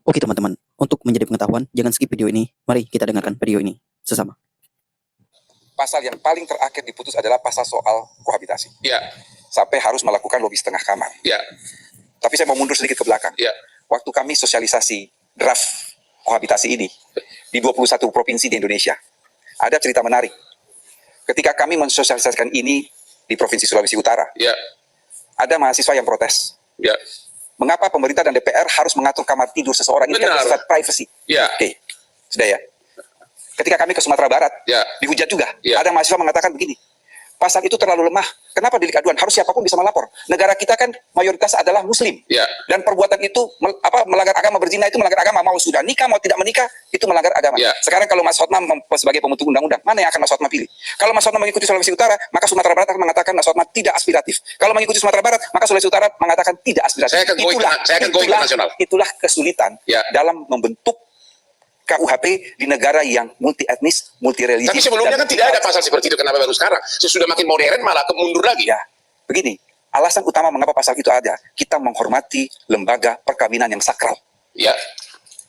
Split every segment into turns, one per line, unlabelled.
Oke teman-teman, untuk menjadi pengetahuan, jangan skip video ini. Mari kita dengarkan video ini sesama.
Pasal yang paling terakhir diputus adalah pasal soal kohabitasi.
Ya,
Sampai harus melakukan lobi setengah kamar.
ya,
Tapi saya mau mundur sedikit ke belakang.
ya,
Waktu kami sosialisasi draft kohabitasi ini di 21 provinsi di Indonesia, ada cerita menarik. Ketika kami mensosialisasikan ini di Provinsi Sulawesi Utara,
ya,
ada mahasiswa yang protes.
ya,
Mengapa pemerintah dan DPR harus mengatur kamar tidur seseorang? Ini kan
Benar.
bersifat privacy.
ya,
Oke, sudah ya. Ketika kami ke Sumatera Barat,
ya,
dihujat juga.
Ya.
Ada mahasiswa mengatakan begini, pasal itu terlalu lemah. Kenapa delik aduan? Harus siapapun bisa melapor. Negara kita kan mayoritas adalah Muslim.
ya,
Dan perbuatan itu melanggar agama, berzina itu melanggar agama. Mau sudah nikah, mau tidak menikah, itu melanggar agama.
Ya.
Sekarang kalau Mas Hotma sebagai pembentuk undang-undang, mana yang akan Mas Hotma pilih? Kalau Mas Hotma mengikuti Sulawesi Utara, maka Sumatera Barat akan mengatakan Mas Hotma tidak aspiratif. Kalau mengikuti Sumatera Barat, maka Sulawesi Utara mengatakan tidak aspiratif.
Saya akan go internasional.
Itulah kesulitan
Ya.
dalam membentuk KUHP di negara yang multi etnis, multi religi.
Tapi sebelumnya kan tidak ada pasal seperti itu. Kenapa baru sekarang? Sesudah makin modern malah mundur lagi.
Ya, begini. Alasan utama mengapa pasal itu ada, kita menghormati lembaga perkawinan yang sakral.
Ya,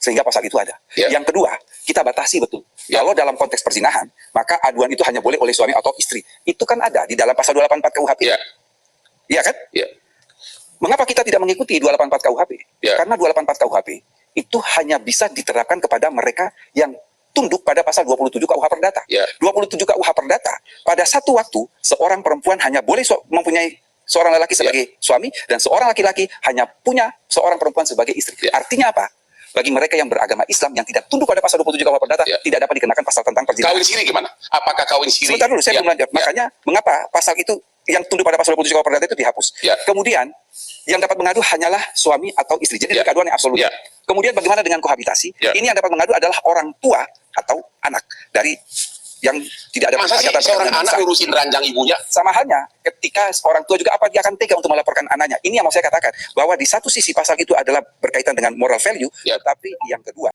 Sehingga pasal itu ada.
Ya.
Yang kedua, kita batasi betul.
Ya.
Kalau dalam konteks perzinahan, maka aduan itu hanya boleh oleh suami atau istri. Itu kan ada di dalam pasal 284 KUHP.
ya,
Iya kan?
ya,
Mengapa kita tidak mengikuti 284 KUHP?
Ya.
Karena 284 KUHP itu hanya bisa diterapkan kepada mereka yang tunduk pada pasal 27 KUH Perdata.
Ya.
27 KUH Perdata, pada satu waktu, seorang perempuan hanya boleh mempunyai seorang lelaki sebagai suami, dan seorang laki-laki hanya punya seorang perempuan sebagai istri.
Ya.
Artinya apa? Bagi mereka yang beragama Islam yang tidak tunduk pada pasal 27 KUH Perdata,
Ya.
tidak dapat dikenakan pasal tentang perzinahan.
kawin siri gimana? Apakah kawin siri?
Sebentar dulu, saya
Ya,
belum lanjut.
ya,
Makanya, mengapa pasal itu yang tunduk pada pasal 27 KUH Perdata itu dihapus?
Ya.
Kemudian, yang dapat mengadu hanyalah suami atau istri. Jadi
Ya.
delik aduan yang absolut.
Ya.
Kemudian bagaimana dengan kohabitasi?
Ya.
Ini yang dapat mengadu adalah orang tua atau anak dari yang tidak ada
Masa sih
kesepakatan
seorang
perkawinan
anak
sah.
ngurusin ranjang ibunya?
Sama halnya ketika orang tua juga, apa dia akan tega untuk melaporkan anaknya? Ini yang mau saya katakan, bahwa di satu sisi pasal itu adalah berkaitan dengan moral value,
Ya.
tapi yang kedua